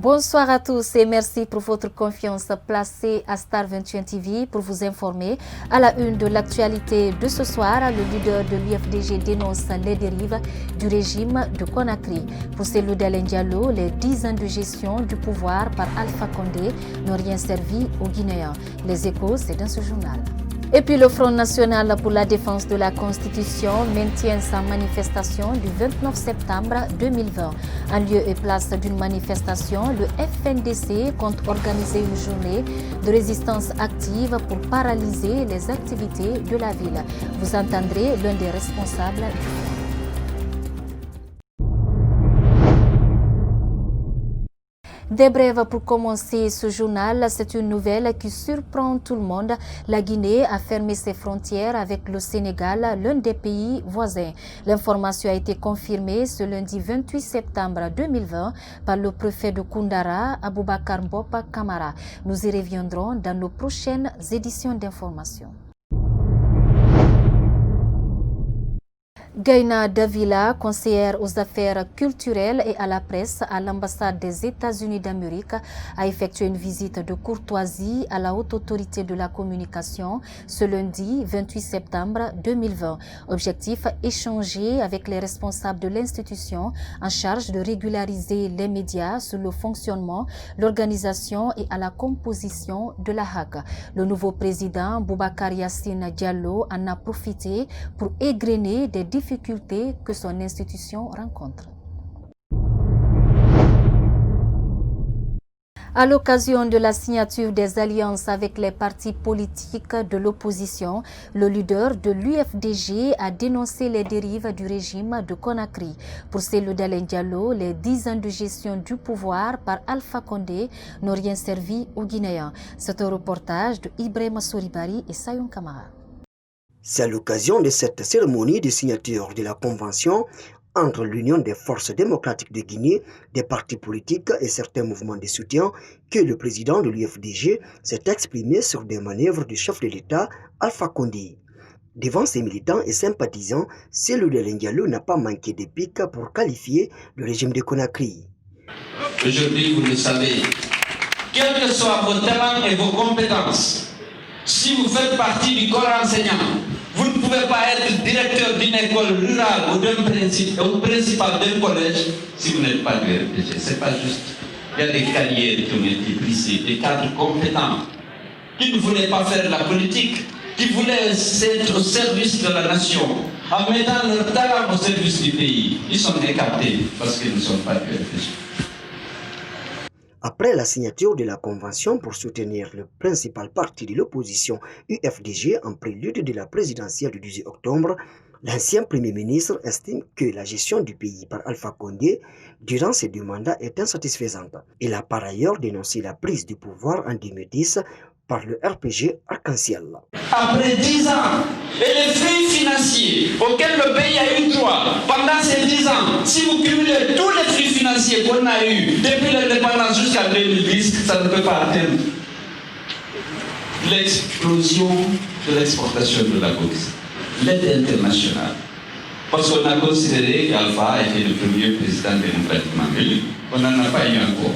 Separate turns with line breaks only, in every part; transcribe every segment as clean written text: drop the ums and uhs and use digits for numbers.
Bonsoir à tous et merci pour votre confiance placée à Star 21 TV pour vous informer. À la une de l'actualité de ce soir, le leader de l'UFDG dénonce les dérives du régime de Conakry. Pour Cellou Dalein Diallo, les 10 ans de gestion du pouvoir par Alpha Condé n'ont rien servi aux Guinéens. Les Échos, c'est dans ce journal. Et puis le Front national pour la défense de la Constitution maintient sa manifestation du 29 septembre 2020. En lieu et place d'une manifestation, le FNDC compte organiser une journée de résistance active pour paralyser les activités de la ville. Vous entendrez l'un des responsables du Front. Des brèves pour commencer ce journal, c'est une nouvelle qui surprend tout le monde. La Guinée a fermé ses frontières avec le Sénégal, l'un des pays voisins. L'information a été confirmée ce lundi 28 septembre 2020 par le préfet de Koundara, Aboubakar Mbop Kamara. Nous y reviendrons dans nos prochaines éditions d'information. Gaïna Davila, conseillère aux affaires culturelles et à la presse à l'ambassade des États-Unis d'Amérique, a effectué une visite de courtoisie à la haute autorité de la communication ce lundi 28 septembre 2020. Objectif, échanger avec les responsables de l'institution en charge de régulariser les médias sur le fonctionnement, l'organisation et à la composition de la HAC. Le nouveau président, Boubacar Yassine Diallo, en a profité pour égrener des difficultés que son institution rencontre. À l'occasion de la signature des alliances avec les partis politiques de l'opposition, le leader de l'UFDG a dénoncé les dérives du régime de Conakry. Pour Cellou Dalein Diallo, les 10 ans de gestion du pouvoir par Alpha Condé n'ont rien servi aux Guinéens. C'est un reportage de Ibrahima Soribari et Sayon Kamara.
C'est à l'occasion de cette cérémonie de signature de la convention entre l'Union des forces démocratiques de Guinée, des partis politiques et certains mouvements de soutien que le président de l'UFDG s'est exprimé sur des manœuvres du chef de l'État, Alpha Condé. Devant ses militants et sympathisants, Cellou Dalein Diallo n'a pas manqué de piques pour qualifier le régime de Conakry.
Aujourd'hui, vous le savez, quels que soient vos talents et vos compétences, si vous faites partie du corps enseignant, vous ne pouvez pas être directeur d'une école rurale ou d'un principal d'un collège si vous n'êtes pas du RPG. Ce n'est pas juste. Il y a des carrières qui ont été brisées, des cadres compétents qui ne voulaient pas faire de la politique, qui voulaient être au service de la nation, en mettant leur talent au service du pays. Ils sont écartés parce qu'ils ne sont pas du RPG.
Après la signature de la convention pour soutenir le principal parti de l'opposition UFDG en prélude de la présidentielle du 18 octobre, l'ancien Premier ministre estime que la gestion du pays par Alpha Condé durant ces 2 mandats est insatisfaisante. Il a par ailleurs dénoncé la prise du pouvoir en 2010 par le RPG Arc-en-Ciel.
Après 10 ans, et les flux financiers auxquels le pays a eu droit pendant ces 10 ans, si vous cumulez tous les flux financiers qu'on a eus depuis l'indépendance jusqu'à 2010, ça ne peut pas atteindre l'explosion de l'exportation de la bourse, l'aide internationale. Parce qu'on a considéré qu'Alpha était le premier président démocratiquement élu. On n'en a pas eu encore.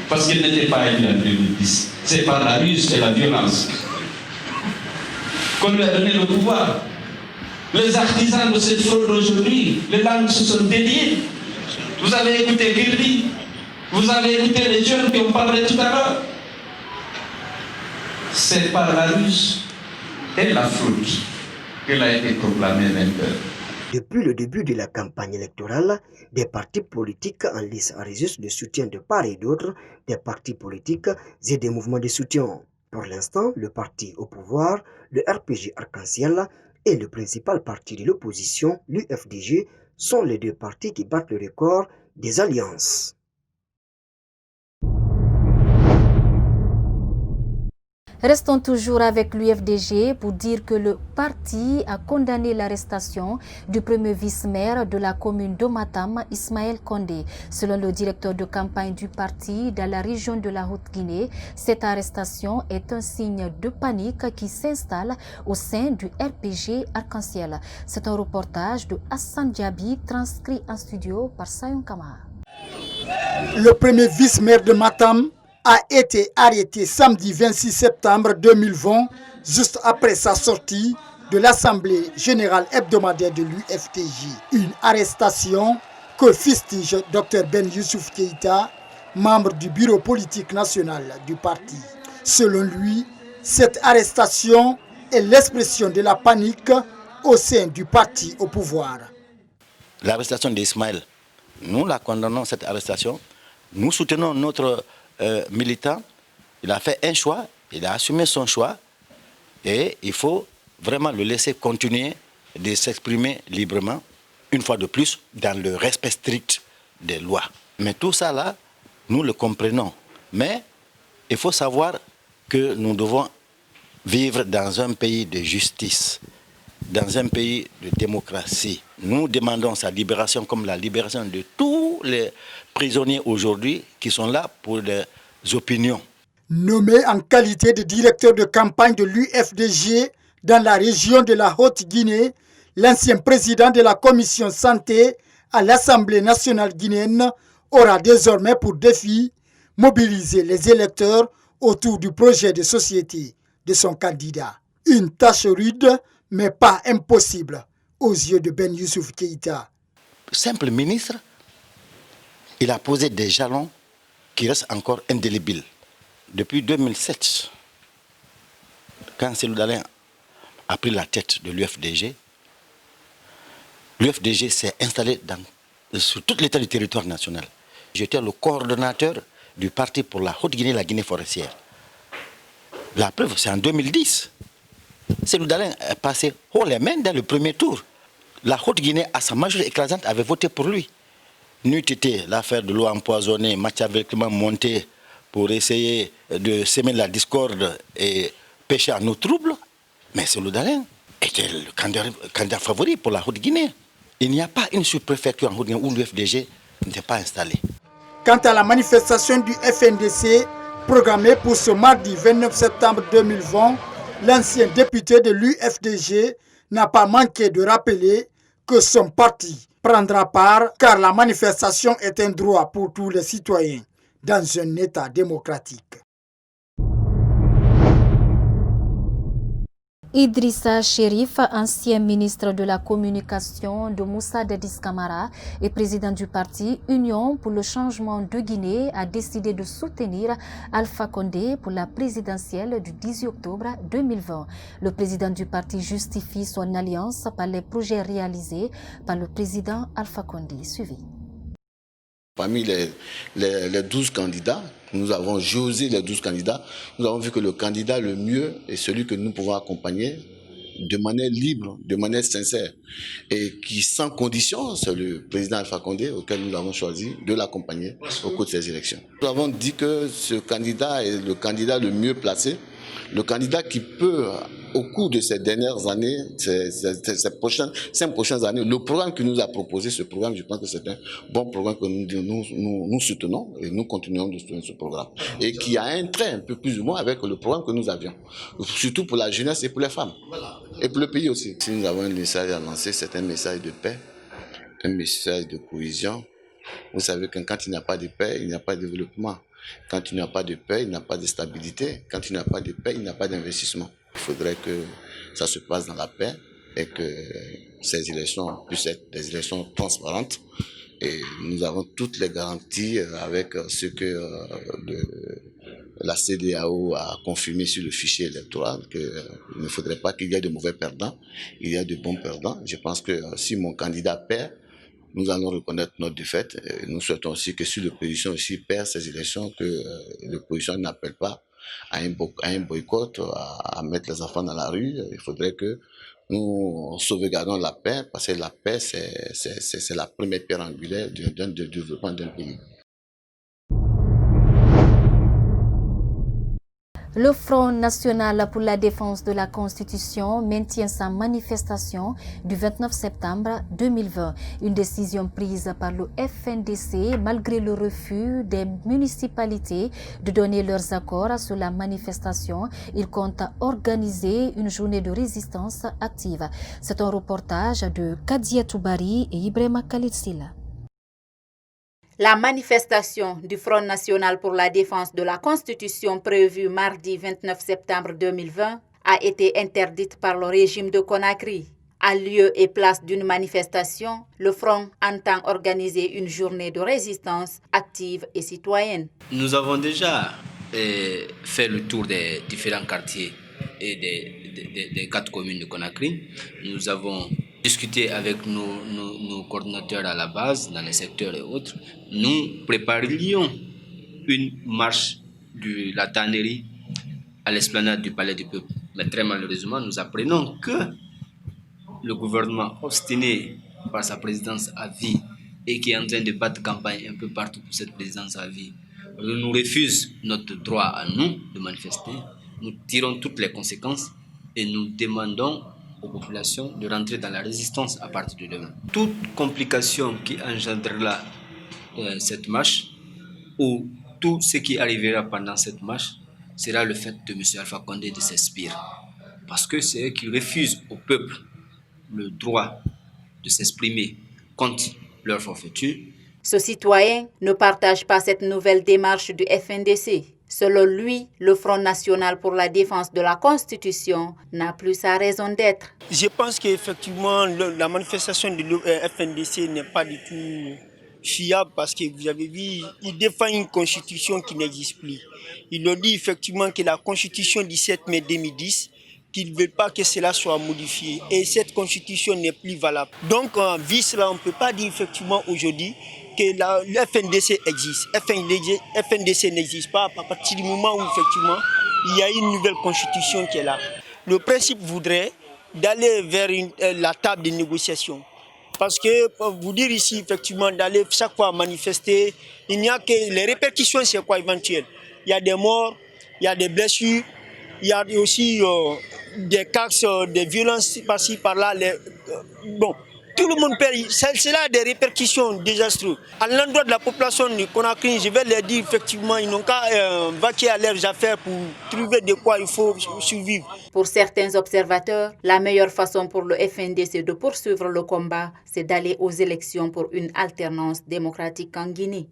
Parce qu'il n'était pas élu en 2010. C'est par la ruse et la violence qu'on lui a donné le pouvoir. Les artisans de cette fraude aujourd'hui, les langues se sont dédiées. Vous avez écouté Girdi, vous avez écouté les jeunes qui ont parlé tout à l'heure. C'est par la ruse et la fraude qu'elle a été proclamée vainqueur.
Depuis le début de la campagne électorale, des partis politiques en lice enregistrent le soutien de part et d'autre des partis politiques et des mouvements de soutien. Pour l'instant, le parti au pouvoir, le RPG Arc-en-Ciel et le principal parti de l'opposition, l'UFDG, sont les 2 partis qui battent le record des alliances.
Restons toujours avec l'UFDG pour dire que le parti a condamné l'arrestation du premier vice-maire de la commune d'Omatam, Ismaël Condé. Selon le directeur de campagne du parti dans la région de la Haute-Guinée, cette arrestation est un signe de panique qui s'installe au sein du RPG Arc-en-Ciel. C'est un reportage de Hassan Diaby transcrit en studio par Sayon Kamara.
Le premier vice-maire de Matam a été arrêté samedi 26 septembre 2020, juste après sa sortie de l'Assemblée générale hebdomadaire de l'UFDJ. Une arrestation que fustige Dr Ben Youssouf Keïta, membre du bureau politique national du parti. Selon lui, cette arrestation est l'expression de la panique au sein du parti au pouvoir.
L'arrestation d'Ismaël, nous la condamnons, cette arrestation. Nous soutenons notre militant. Il a fait un choix, il a assumé son choix et il faut vraiment le laisser continuer de s'exprimer librement, une fois de plus, dans le respect strict des lois. Mais tout ça là, nous le comprenons. Mais il faut savoir que nous devons vivre dans un pays de justice, dans un pays de démocratie. Nous demandons sa libération comme la libération de tous les prisonniers aujourd'hui qui sont là pour des opinions.
Nommé en qualité de directeur de campagne de l'UFDG dans la région de la Haute-Guinée, l'ancien président de la commission santé à l'Assemblée nationale guinéenne aura désormais pour défi mobiliser les électeurs autour du projet de société de son candidat. Une tâche rude, mais pas impossible aux yeux de Ben Youssouf Keïta.
Simple ministre, il a posé des jalons qui restent encore indélébiles. Depuis 2007, quand Cellou Dalein a pris la tête de l'UFDG, l'UFDG s'est installé sur toute l'étendue du territoire national. J'étais le coordonnateur du parti pour la Haute-Guinée et la Guinée forestière. La preuve, c'est en 2010. Cellou Dalein est passé haut les mains dans le premier tour. La Haute-Guinée, à sa majorité écrasante, avait voté pour lui. N'eût été l'affaire de l'eau empoisonnée, machiavéliquement montée pour essayer de semer la discorde et pêcher à nos troubles, mais Cellou Dalein était le candidat favori pour la Haute-Guinée. Il n'y a pas une sous-préfecture en Haute-Guinée où l'UFDG n'était pas installé.
Quant à la manifestation du FNDC programmée pour ce mardi 29 septembre 2020, l'ancien député de l'UFDG n'a pas manqué de rappeler que son parti prendra part car la manifestation est un droit pour tous les citoyens dans un État démocratique.
Idrissa Chérif, ancien ministre de la Communication de Moussa Dadis Camara et président du parti Union pour le changement de Guinée, a décidé de soutenir Alpha Condé pour la présidentielle du 18 octobre 2020. Le président du parti justifie son alliance par les projets réalisés par le président Alpha Condé. Suivi.
Parmi les 12 candidats, nous avons josé les 12 candidats. Nous avons vu que le candidat le mieux est celui que nous pouvons accompagner de manière libre, de manière sincère et qui sans condition, c'est le président Alpha Condé auquel nous avons choisi de l'accompagner au cours de ces élections. Nous avons dit que ce candidat est le candidat le mieux placé, le candidat qui peut, au cours de ces dernières années, ces 5 prochaines années, le programme qu'il nous a proposé, ce programme, je pense que c'est un bon programme que nous soutenons et nous continuons de soutenir ce programme. Et qui a un trait un peu plus ou moins avec le programme que nous avions, surtout pour la jeunesse et pour les femmes, et pour le pays aussi. Si nous avons un message à lancer, c'est un message de paix, un message de cohésion. Vous savez que quand il n'y a pas de paix, il n'y a pas de développement. Quand il n'y a pas de paix, il n'y a pas de stabilité. Quand il n'y a pas de paix, il n'y a pas d'investissement. Il faudrait que ça se passe dans la paix et que ces élections puissent être des élections transparentes. Et nous avons toutes les garanties avec ce que la CEDEAO a confirmé sur le fichier électoral, qu'il ne faudrait pas qu'il y ait de mauvais perdants, il y a de bons perdants. Je pense que si mon candidat perd, nous allons reconnaître notre défaite. Nous souhaitons aussi que si l'opposition aussi perd ces élections, que l'opposition n'appelle pas à un boycott, à mettre les enfants dans la rue. Il faudrait que nous sauvegardons la paix, parce que la paix, c'est la première pierre angulaire du développement d'un pays.
Le Front national pour la défense de la Constitution maintient sa manifestation du 29 septembre 2020. Une décision prise par le FNDC malgré le refus des municipalités de donner leurs accords sur la manifestation. Il compte organiser une journée de résistance active. C'est un reportage de Kadia Toubari et Ibrahima Khalid Silla.
La manifestation du Front national pour la défense de la Constitution prévue mardi 29 septembre 2020 a été interdite par le régime de Conakry. À lieu et place d'une manifestation, le Front entend organiser une journée de résistance active et citoyenne.
Nous avons déjà fait le tour des différents quartiers et des 4 communes de Conakry. Nous avons discuté avec nos coordinateurs à la base, dans les secteurs et autres. Nous préparerions une marche de la tannerie à l'esplanade du Palais du Peuple. Mais très malheureusement, nous apprenons que le gouvernement obstiné par sa présidence à vie et qui est en train de battre campagne un peu partout pour cette présidence à vie, nous refuse notre droit à nous de manifester. Nous tirons toutes les conséquences et nous demandons aux populations de rentrer dans la résistance à partir de demain. Toute complication qui engendrera cette marche ou tout ce qui arrivera pendant cette marche sera le fait de M. Alpha Condé de s'inspirer. Parce que c'est eux qui refusent au peuple le droit de s'exprimer contre leur forfaiture.
Ce citoyen ne partage pas cette nouvelle démarche du FNDC. Selon lui, le Front national pour la défense de la Constitution n'a plus sa raison d'être.
Je pense qu'effectivement, la manifestation du FNDC n'est pas du tout fiable parce que vous avez vu, il défend une constitution qui n'existe plus. Il a dit effectivement que la constitution du 7 mai 2010, qu'ils ne veulent pas que cela soit modifié. Et cette constitution n'est plus valable. Donc, vu cela, on ne peut pas dire effectivement aujourd'hui que le FNDC existe. FNDC n'existe pas à partir du moment où effectivement il y a une nouvelle constitution qui est là. Le principe voudrait d'aller vers la table de négociation. Parce que, pour vous dire ici, effectivement, d'aller chaque fois manifester, il n'y a que les répercussions, c'est quoi éventuel? Il y a des morts, il y a des blessures, il y a aussi des cas, des violences par-ci, par-là. Bon, tout le monde perd. Cela a des répercussions désastreuses. À l'endroit de la population de Conakry, je vais leur dire effectivement, ils n'ont qu'à vaquer à leurs affaires pour trouver de quoi il faut survivre.
Pour certains observateurs, la meilleure façon pour le FNDC de poursuivre le combat, c'est d'aller aux élections pour une alternance démocratique en Guinée.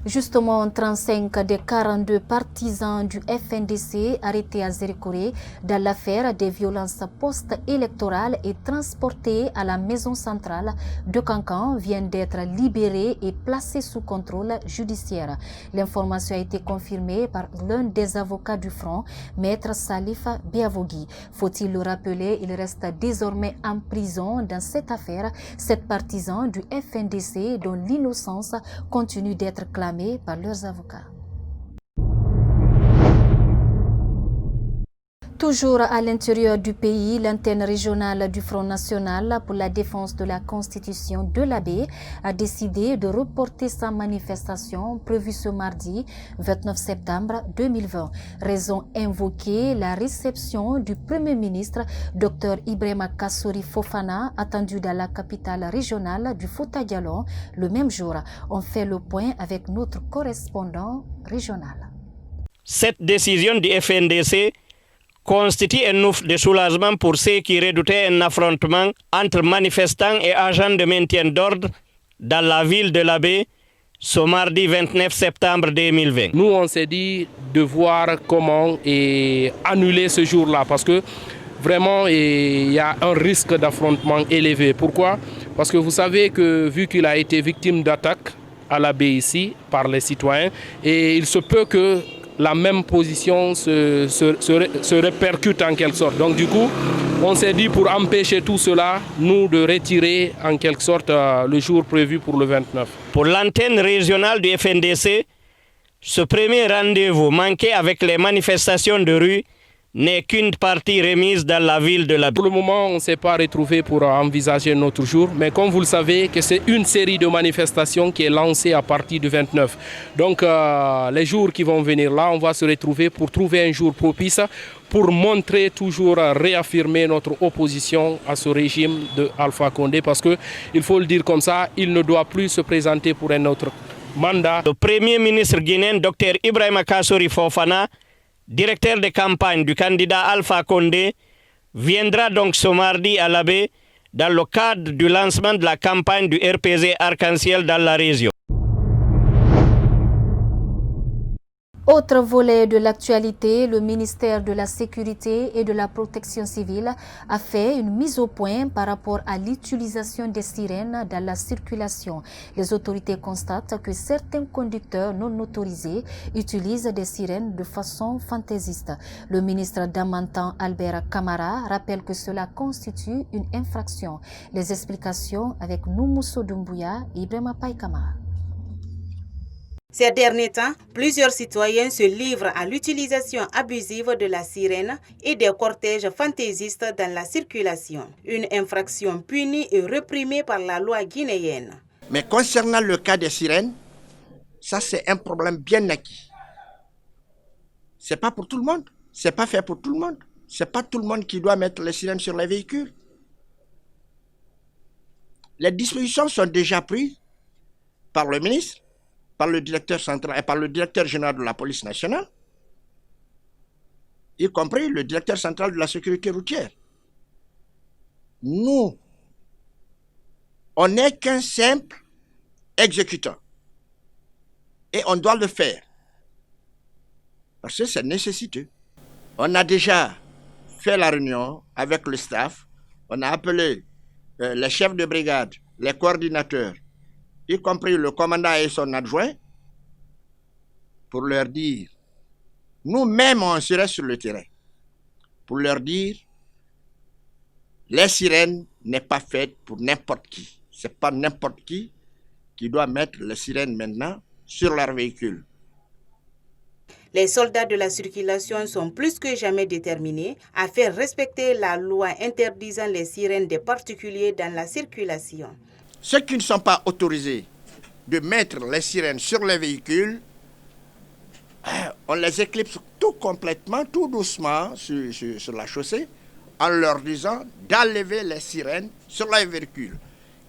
Justement, 35 des 42 partisans du FNDC arrêtés à Zérékoré dans l'affaire des violences post-électorales et transportés à la maison centrale de Kankan viennent d'être libérés et placés sous contrôle judiciaire. L'information a été confirmée par l'un des avocats du Front, Maître Salif Biavogui. Faut-il le rappeler, il reste désormais en prison dans cette affaire. 7 partisans du FNDC dont l'innocence continue d'être clamée par leurs avocats. Toujours à l'intérieur du pays, l'antenne régionale du Front national pour la défense de la Constitution de l'Abbé a décidé de reporter sa manifestation prévue ce mardi 29 septembre 2020. Raison invoquée, la réception du Premier ministre Dr Ibrahima Kassori Fofana attendue dans la capitale régionale du Fouta-Djallon le même jour. On fait le point avec notre correspondant régional.
Cette décision du FNDC constitue un ouf de soulagement pour ceux qui redoutaient un affrontement entre manifestants et agents de maintien d'ordre dans la ville de l'Abbé ce mardi 29 septembre 2020.
Nous, on s'est dit de voir comment annuler ce jour-là parce que vraiment, il y a un risque d'affrontement élevé. Pourquoi? Parce que vous savez que vu qu'il a été victime d'attaques à l'Abbé ici par les citoyens, et il se peut que la même position se répercute en quelque sorte. Donc du coup, on s'est dit pour empêcher tout cela, nous de retirer en quelque sorte le jour prévu pour le 29.
Pour l'antenne régionale du FNDC, ce premier rendez-vous manqué avec les manifestations de rue n'est qu'une partie remise dans la ville de l'Abbé.
Pour le moment, on ne s'est pas retrouvé pour envisager notre jour, mais comme vous le savez, que c'est une série de manifestations qui est lancée à partir du 29. Donc les jours qui vont venir là, on va se retrouver pour trouver un jour propice pour montrer toujours, réaffirmer notre opposition à ce régime de Alpha Condé, parce qu'il faut le dire comme ça, il ne doit plus se présenter pour un autre mandat.
Le Premier ministre guinéen, Dr Ibrahima Kassori Fofana, directeur de campagne du candidat Alpha Condé, viendra donc ce mardi à l'Abbé dans le cadre du lancement de la campagne du RPZ Arc-en-Ciel dans la région.
Autre volet de l'actualité, le ministère de la Sécurité et de la Protection civile a fait une mise au point par rapport à l'utilisation des sirènes dans la circulation. Les autorités constatent que certains conducteurs non autorisés utilisent des sirènes de façon fantaisiste. Le ministre Damantan Albert Camara rappelle que cela constitue une infraction. Les explications avec Noumousso Doumbouya et Ibrahima Païkama.
Ces derniers temps, plusieurs citoyens se livrent à l'utilisation abusive de la sirène et des cortèges fantaisistes dans la circulation. Une infraction punie et réprimée par la loi guinéenne.
Mais concernant le cas des sirènes, ça c'est un problème bien acquis. C'est pas pour tout le monde. C'est pas fait pour tout le monde. C'est pas tout le monde qui doit mettre les sirènes sur les véhicules. Les dispositions sont déjà prises par le ministre, par le directeur central et par le directeur général de la police nationale, y compris le directeur central de la sécurité routière. Nous, on n'est qu'un simple exécutant. Et on doit le faire. Parce que c'est nécessiteux. On a déjà fait la réunion avec le staff. On a appelé les chefs de brigade, les coordinateurs, y compris le commandant et son adjoint, pour leur dire, nous-mêmes on serait sur le terrain, pour leur dire, les sirènes n'est pas faite pour n'importe qui. C'est pas n'importe qui doit mettre les sirènes maintenant sur leur véhicule.
Les soldats de la circulation sont plus que jamais déterminés à faire respecter la loi interdisant les sirènes des particuliers dans la circulation.
Ceux qui ne sont pas autorisés de mettre les sirènes sur les véhicules, on les éclipse tout complètement, tout doucement sur la chaussée, en leur disant d'enlever les sirènes sur les véhicules.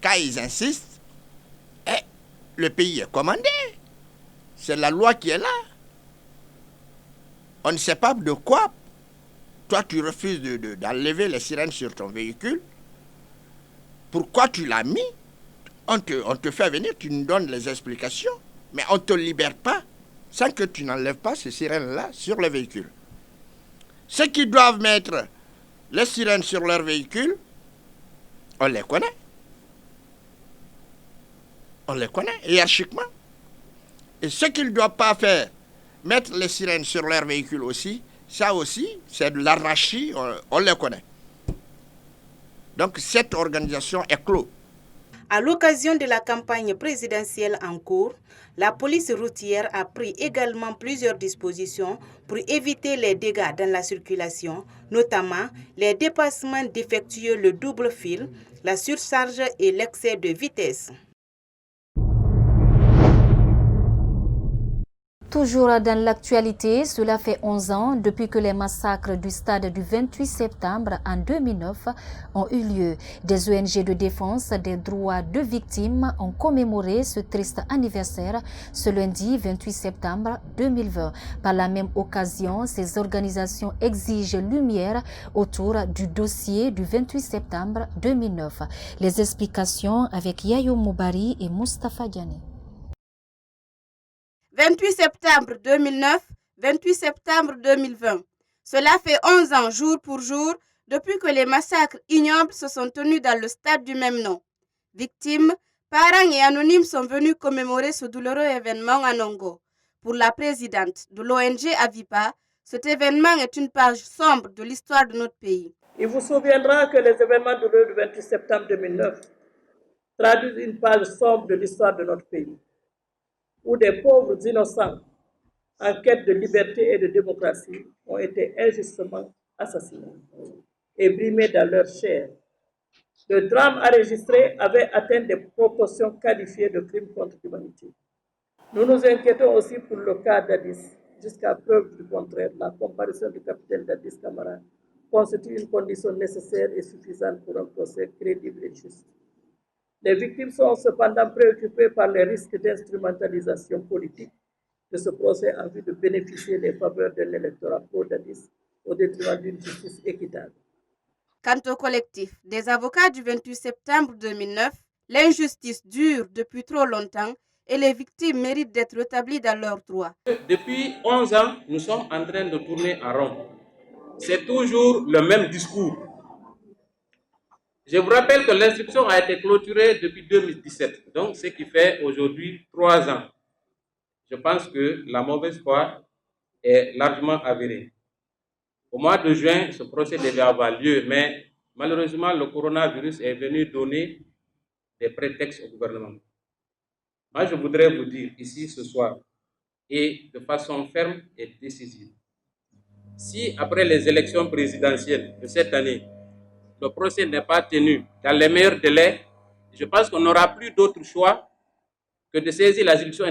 Quand ils insistent, le pays est commandé. C'est la loi qui est là. On ne sait pas de quoi. Toi, tu refuses d'enlever les sirènes sur ton véhicule. Pourquoi tu l'as mis? On te fait venir, tu nous donnes les explications, mais on ne te libère pas sans que tu n'enlèves pas ces sirènes-là sur les véhicules. Ceux qui doivent mettre les sirènes sur leur véhicule, on les connaît. On les connaît hiérarchiquement. Et ceux qui ne doivent pas faire, mettre les sirènes sur leur véhicule aussi, ça aussi, c'est de l'anarchie, on les connaît. Donc cette organisation est close.
À l'occasion de la campagne présidentielle en cours, la police routière a pris également plusieurs dispositions pour éviter les dégâts dans la circulation, notamment les dépassements défectueux, le double fil, la surcharge et l'excès de vitesse.
Toujours dans l'actualité, cela fait 11 ans depuis que les massacres du stade du 28 septembre en 2009 ont eu lieu. Des ONG de défense des droits de victimes ont commémoré ce triste anniversaire ce lundi 28 septembre 2020. Par la même occasion, ces organisations exigent lumière autour du dossier du 28 septembre 2009. Les explications avec Yayo Moubari et Mustafa Diané.
28 septembre 2009, 28 septembre 2020. Cela fait 11 ans jour pour jour depuis que les massacres ignobles se sont tenus dans le stade du même nom. Victimes, parents et anonymes sont venus commémorer ce douloureux événement à Nongo. Pour la présidente de l'ONG Avipa, cet événement est une page sombre de l'histoire de notre pays.
Il vous souviendra que les événements douloureux du 28 septembre 2009 traduisent une page sombre de l'histoire de notre pays, où des pauvres innocents en quête de liberté et de démocratie ont été injustement assassinés et brimés dans leur chair. Le drame enregistré avait atteint des proportions qualifiées de crimes contre l'humanité. Nous nous inquiétons aussi pour le cas d'Addis. Jusqu'à preuve du contraire, la comparution du capitaine d'Addis Camara constitue une condition nécessaire et suffisante pour un procès crédible et juste. Les victimes sont cependant préoccupées par les risques d'instrumentalisation politique de ce procès en vue de bénéficier des faveurs de l'électorat pro-d'Addis au détriment d'une justice équitable.
Quant au collectif des avocats du 28 septembre 2009, l'injustice dure depuis trop longtemps et les victimes méritent d'être rétablies dans leurs droits.
Depuis 11 ans, nous sommes en train de tourner en rond. C'est toujours le même discours. Je vous rappelle que l'instruction a été clôturée depuis 2017, donc ce qui fait aujourd'hui 3 ans. Je pense que la mauvaise foi est largement avérée. Au mois de juin, ce procès devait avoir lieu, mais malheureusement, le coronavirus est venu donner des prétextes au gouvernement. Moi, je voudrais vous dire ici ce soir, et de façon ferme et décisive, si après les élections présidentielles de cette année, le procès n'est pas tenu dans les meilleurs délais, je pense qu'on n'aura plus d'autre choix que de saisir les juridictions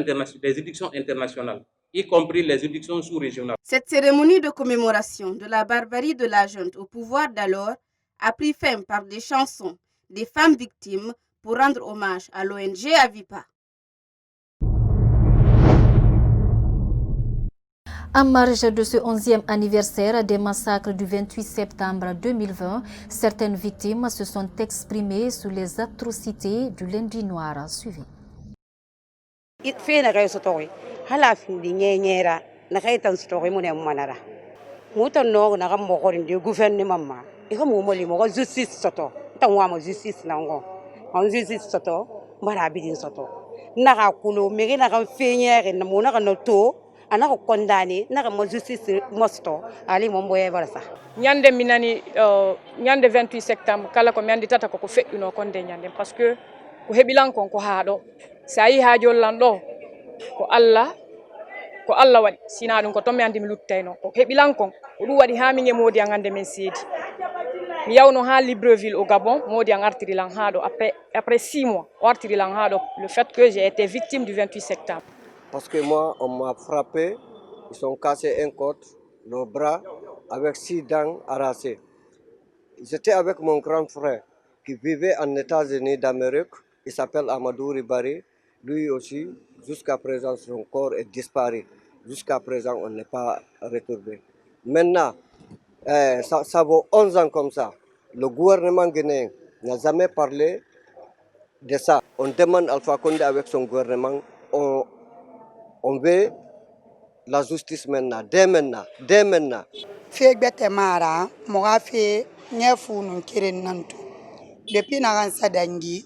internationales, y compris les juridictions sous-régionales.
Cette cérémonie de commémoration de la barbarie de la junte au pouvoir d'alors a pris fin par des chansons des femmes victimes pour rendre hommage à l'ONG Avipa.
En marge de ce 11e anniversaire des massacres du 28 septembre 2020, certaines victimes se sont exprimées sur les atrocités du lundi noir. Suivez.
anako condamné naka mo justice mosto ali mo boye barasa nyande minani nyande 28 septembre kala ko mandi tata ko feddino konde nyande parce que ko hebilan kon ko haado sayi haajol lan do ko Allah wadi sina dum ko to mi andi mi luttayno ko hebilan kon ko dum wadi ha mi nge modi angande men seedi mi yawno ha Libreville au Gabon modi ang artiri lan haado après 6 mois o artiri lan haado le fait que j'ai été victime du 28 septembre.
Parce que moi, on m'a frappé, ils ont cassé un côte, le bras, avec 6 dents arrachées. J'étais avec mon grand frère qui vivait en États-Unis d'Amérique, il s'appelle Amadou Ribari. Lui aussi, jusqu'à présent, son corps est disparu. Jusqu'à présent, on n'est pas retrouvé. Maintenant, ça vaut 11 ans comme ça. Le gouvernement guinéen n'a jamais parlé de ça. On demande Alpha Condé avec son gouvernement, on veut la justice maintenant, dès maintenant.
Fegbete mara, moga fe nyefu nunkirin nantu. Depuis naransa dangi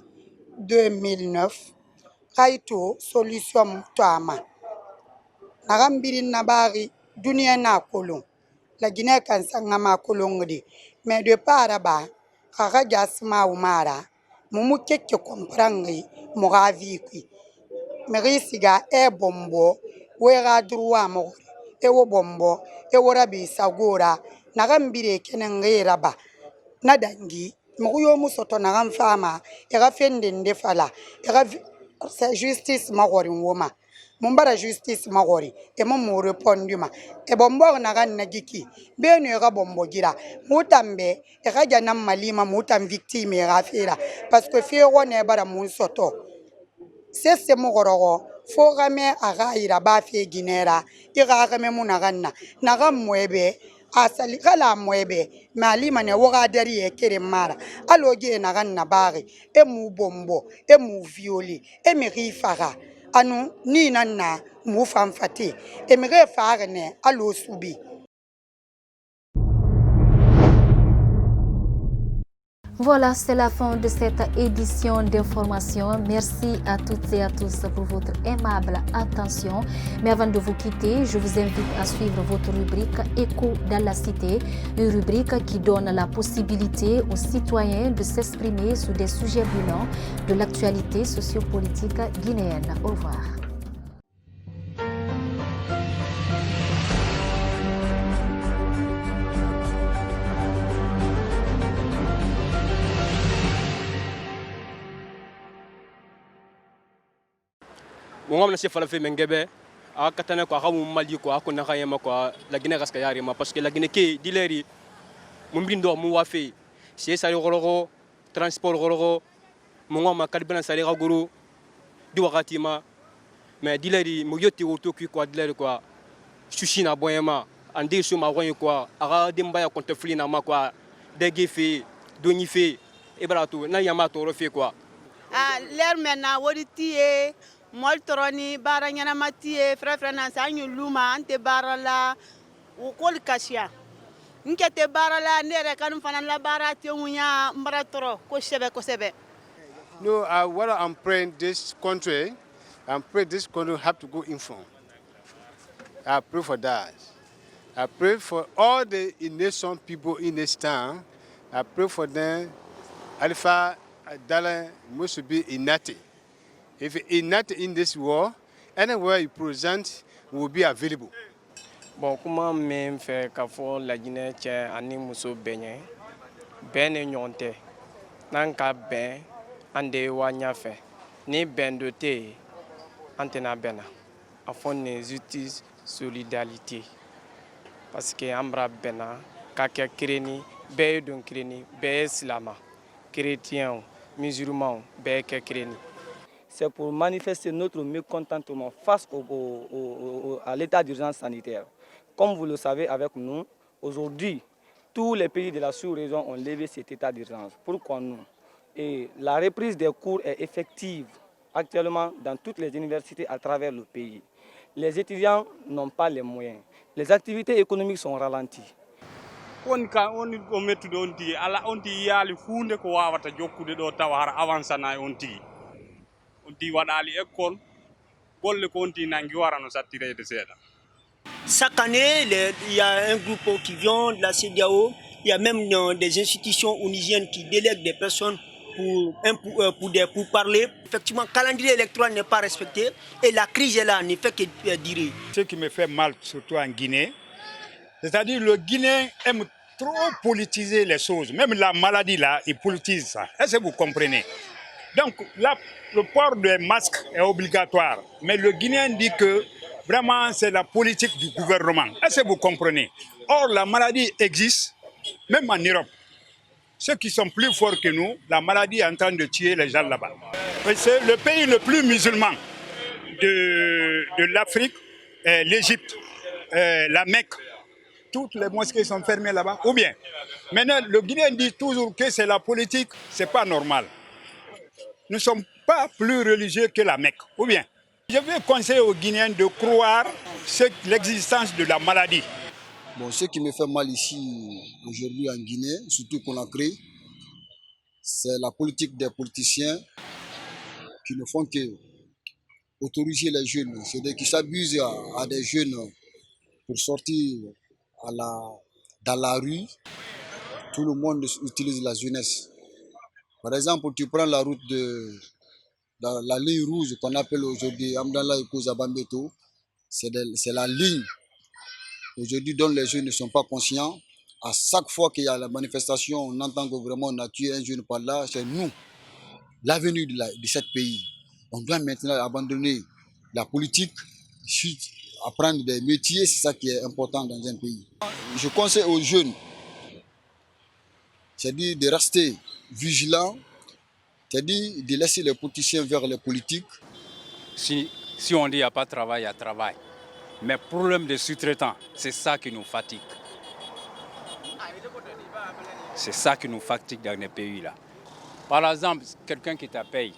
2009, kaito solution toama. Narambirin nabari dunia na kolon. La Guinée kan sangama kolongdi. Mais de paraba, kaka jasma umara, mumu keke komprangi, moga vikui. Merisiga bombo wera druwa mo wo bombo wora bi sagora nagambire kenengera ba nadangi muyo musoto nagamfama ga fende ndefala ga justice magori woma mumbara justice magori mo reponduma bombo nagan nagiki benu ga bombo gira mutambe ga janam malima mutam victime ga fera parce que fe wona bara musoto. C'est mugorogo fo game aga ira ba fe ginera iga game munaganna naga mwebe asali kala mwebe malima ne woga dari e kere mara aloge naganna bari mu bombo mu violi mi rifaga anu ni nanna mu famfati mi refaga ne alo subi.
Voilà, c'est la fin de cette édition d'information. Merci à toutes et à tous pour votre aimable attention. Mais avant de vous quitter, je vous invite à suivre votre rubrique Écho dans la cité, une rubrique qui donne la possibilité aux citoyens de s'exprimer sur des sujets brûlants de l'actualité sociopolitique guinéenne. Au revoir.
Mon homme, c'est Falafé Mengebe. A katana ko hamu mali ko akona kayema ko la Guinée raska yari ma parce que la Guinée ke dileri mumbindo mu wafe c'est ça le transport goro mon homme kadbana sali guru di wakati ma mais dileri mu yoti woto ki ko dileri ko sushina boyema andi suma woyi ko aga dimba ya konte flina ma ko degi fi doni fe e bara to na yama to fe quoi.
L'air maintenant wodi tie mol toroni bara nyana matie frère nan sa nyu luma ante bara la o kol kashia nkete bara la nere kan fanan la bara tie munya mbara toro ko sebe.
No, what I'm praying this country have to go inform. I pray for that. I pray for all the innocent people in this town. I pray for them. Alpha Dala must be inactive. If inactive in this war, anywhere you present will be available.
Bon, comment même faire qu'à fond la Guinée tient ani muso benye ben nyonte nanka ben ande wanya fe ni ben doté antena bena à fond les justice solidarité parce que ambra bena kaka kreni be don kreni be islama chrétien musulman be ke kreni.
C'est pour manifester notre mécontentement face à l'état d'urgence sanitaire. Comme vous le savez avec nous, aujourd'hui, tous les pays de la sous-région ont levé cet état d'urgence. Pourquoi nous? Et la reprise des cours est effective actuellement dans toutes les universités à travers le pays. Les étudiants n'ont pas les moyens. Les activités économiques sont ralenties.
On mettude on tigi ala on tigi yaali hunde ko wawata jokkude ɗo tawa har avancana on tigi waɗali école golle ko on tigi nangi warano sattirede seeɗa.
Chaque année, il y a un groupe qui vient de la CEDEAO. Il y a même des institutions onisiennes qui délèguent des personnes pour parler. Effectivement, le calendrier électoral n'est pas respecté et la crise est là, ne fait que durer.
Ce qui me fait mal, surtout en Guinée, c'est-à-dire le Guinéen aime trop politiser les choses. Même la maladie là, il politise ça. Est-ce que vous comprenez? Donc là, le port des masques est obligatoire. Mais le Guinéen dit que vraiment, c'est la politique du gouvernement. Est-ce que vous comprenez? Or, la maladie existe, même en Europe. Ceux qui sont plus forts que nous, la maladie est en train de tuer les gens là-bas. C'est le pays le plus musulman de l'Afrique, l'Égypte, la Mecque. Toutes les mosquées sont fermées là-bas. Ou bien, maintenant, le Guinéen dit toujours que c'est la politique, c'est pas normal. Nous ne sommes pas plus religieux que la Mecque. Ou bien, je vais conseiller aux Guinéens de croire l'existence de la maladie.
Bon, ce qui me fait mal ici, aujourd'hui en Guinée, surtout Conakry, c'est la politique des politiciens qui ne font que autoriser les jeunes. C'est-à-dire qu'ils s'abusent à des jeunes pour sortir dans la rue. Tout le monde utilise la jeunesse. Par exemple, tu prends la route dans la ligne rouge qu'on appelle aujourd'hui Amdala et Kozabambeto, c'est la ligne aujourd'hui dont les jeunes ne sont pas conscients. À chaque fois qu'il y a la manifestation, on entend que vraiment on a tué un jeune par là. C'est nous, l'avenir de ce pays. On doit maintenant abandonner la politique, apprendre des métiers, c'est ça qui est important dans un pays. Je conseille aux jeunes, c'est-à-dire de rester vigilants, c'est-à-dire de laisser les politiciens vers les politiques.
Si on dit qu'il n'y a pas de travail, il y a travail. Mais problème de sous-traitants, c'est ça qui nous fatigue. C'est ça qui nous fatigue dans les pays-là. Par exemple, quelqu'un qui te paye,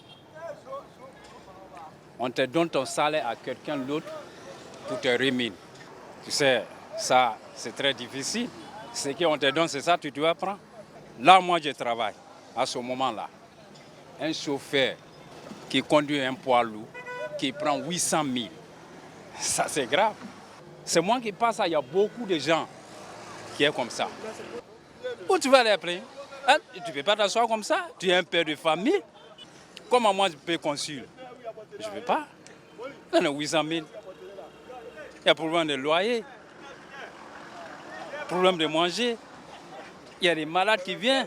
on te donne ton salaire à quelqu'un d'autre pour te remettre. Tu sais, ça, c'est très difficile. Ce qu'on te donne, c'est ça que tu dois prendre. Là, moi, je travaille à ce moment-là. Un chauffeur qui conduit un poids lourd, qui prend 800 000. Ça, c'est grave. C'est moi qui passe, il y a beaucoup de gens qui sont comme ça. Où tu vas les prendre? Hein? Tu ne peux pas t'asseoir comme ça. Tu es un père de famille. Comment moi je peux consuler? Je ne veux pas. On a 800 000. Il y a problème de loyer, problème de manger. Il y a des malades qui viennent.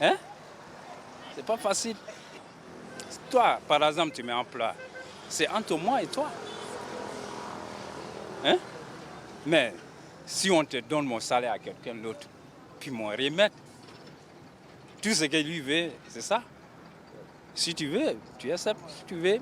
Hein? C'est pas facile. Toi, par exemple, tu mets en plat. C'est entre moi et toi. Hein? Mais si on te donne mon salaire à quelqu'un d'autre, puis mon remettre, tout ce que lui veut, c'est ça. Si tu veux, tu acceptes. Si tu veux,